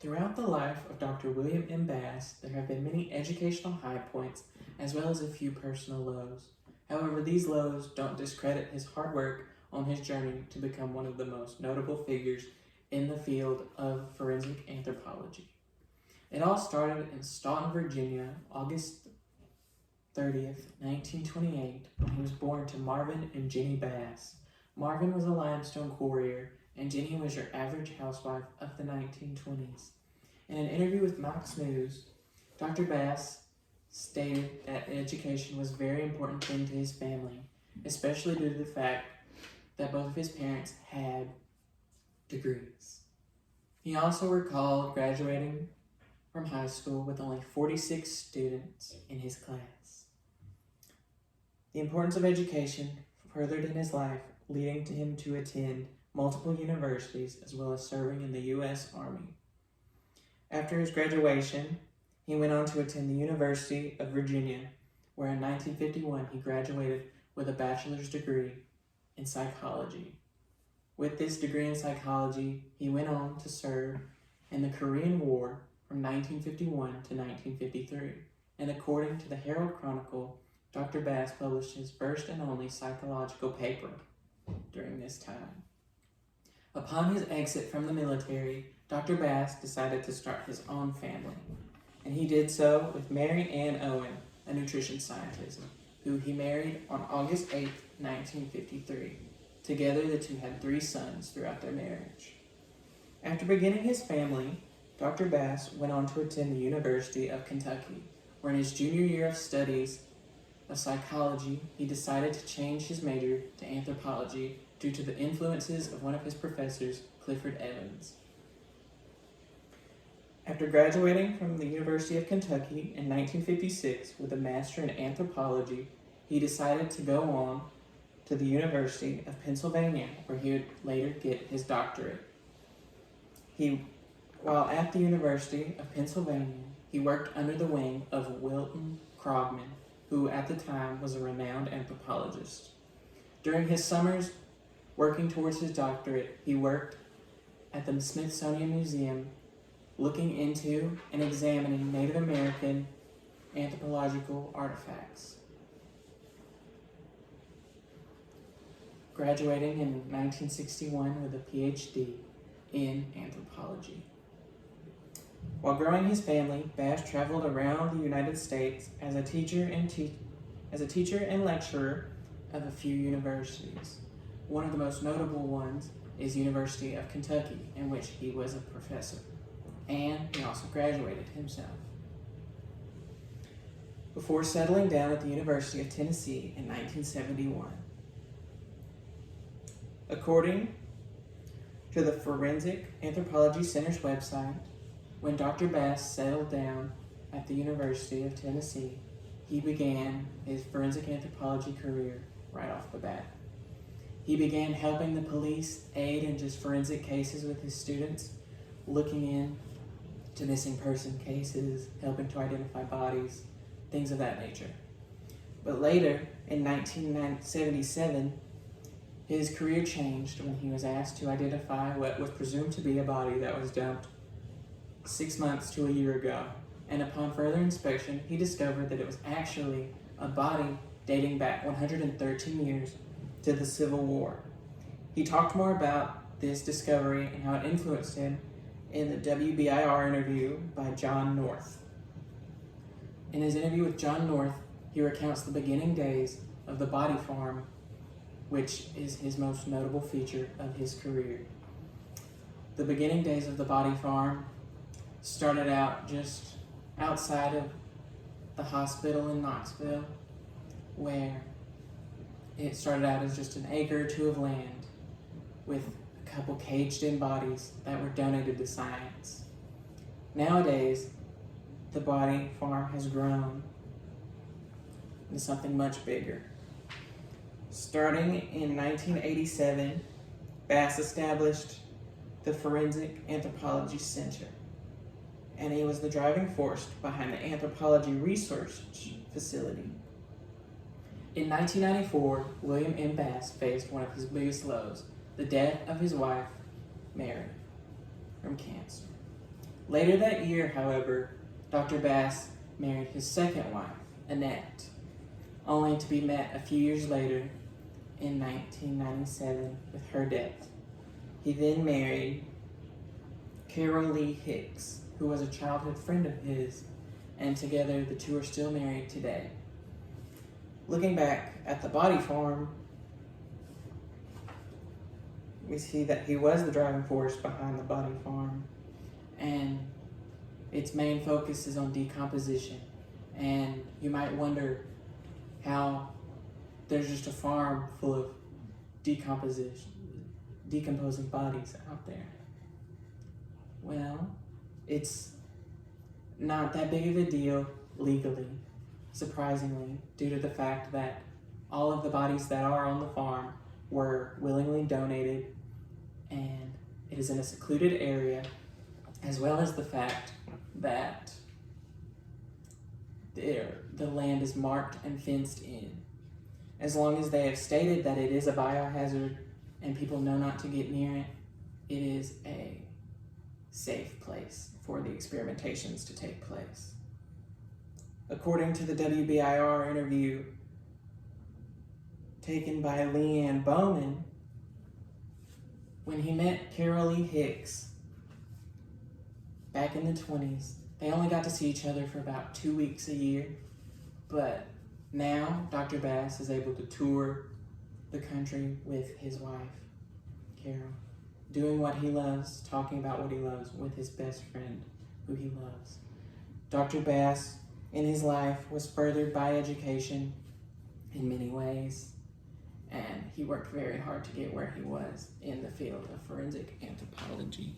Throughout the life of Dr. William M. Bass, there have been many educational high points as well as a few personal lows. However, these lows don't discredit his hard work on his journey to become one of the most notable figures in the field of forensic anthropology. It all started in Staunton, Virginia, August 30th, 1928, when he was born to Marvin and Jenny Bass. Marvin was a limestone quarrier, and Jenny was your average housewife of the 1920s. In an interview with Knox News, Dr. Bass stated that education was a very important thing to his family, especially due to the fact that both of his parents had degrees. He also recalled graduating from high school with only 46 students in his class. The importance of education furthered in his life, leading to him to attend multiple universities as well as serving in the U.S. Army. After his graduation, he went on to attend the University of Virginia, where in 1951 he graduated with a bachelor's degree in psychology. With this degree in psychology, he went on to serve in the Korean War from 1951 to 1953, and according to the Herald Chronicle, Dr. Bass published his first and only psychological paper during this time. Upon his exit from the military, Dr. Bass decided to start his own family, and he did so with Mary Ann Owen, a nutrition scientist, who he married on August 8, 1953. Together, the two had 3 sons throughout their marriage. After beginning his family, Dr. Bass went on to attend the University of Kentucky, where in his junior year of studies of psychology, he decided to change his major to anthropology due to the influences of one of his professors, Clifford Evans. After graduating from the University of Kentucky in 1956 with a master in anthropology, he decided to go on to the University of Pennsylvania, where he would later get his doctorate. While at the University of Pennsylvania, he worked under the wing of Wilton Krogman, who at the time was a renowned anthropologist. During his summers working towards his doctorate, he worked at the Smithsonian Museum looking into and examining Native American anthropological artifacts. Graduating in 1961 with a PhD in anthropology. While growing his family, Bass traveled around the United States as a teacher and lecturer of a few universities. One of the most notable ones is University of Kentucky, in which he was a professor, and he also graduated himself. Before settling down at the University of Tennessee in 1971. According to the Forensic Anthropology Center's website, when Dr. Bass settled down at the University of Tennessee, he began his forensic anthropology career right off the bat. He began helping the police aid in just forensic cases with his students, looking into missing person cases, helping to identify bodies, things of that nature. But later, in 1977, his career changed when he was asked to identify what was presumed to be a body that was dumped 6 months to a year ago, and upon further inspection, he discovered that it was actually a body dating back 113 years to the Civil War. He talked more about this discovery and how it influenced him in the WBIR interview by John North. In his interview with John North, he recounts the beginning days of the body farm, which is his most notable feature of his career. The beginning days of the body farm started out just outside of the hospital in Knoxville, where it started out as just an acre or two of land with a couple caged-in bodies that were donated to science. Nowadays, the body farm has grown into something much bigger. Starting in 1987, Bass established the Forensic Anthropology Center, and he was the driving force behind the Anthropology Research Facility. In 1994, William M. Bass faced one of his biggest lows, the death of his wife, Mary, from cancer. Later that year, however, Dr. Bass married his second wife, Annette, only to be met a few years later in 1997 with her death. He then married Carol Lee Hicks, who was a childhood friend of his, and together the two are still married today. Looking back at the body farm, we see that he was the driving force behind the body farm, and its main focus is on decomposition. And you might wonder how there's just a farm full of decomposing bodies out there. Well, it's not that big of a deal legally, surprisingly, due to the fact that all of the bodies that are on the farm were willingly donated, and it is in a secluded area, as well as the fact that the land is marked and fenced in. As long as they have stated that it is a biohazard and people know not to get near it, it is a safe place for the experimentations to take place. According to the WBIR interview taken by Leanne Bowman, when he met Carol Lee Hicks back in the 20s, they only got to see each other for about 2 weeks a year, but now Dr. Bass is able to tour the country with his wife, Carol, doing what he loves, talking about what he loves with his best friend, who he loves. Dr. Bass, in his life, was furthered by education in many ways, and he worked very hard to get where he was in the field of forensic anthropology.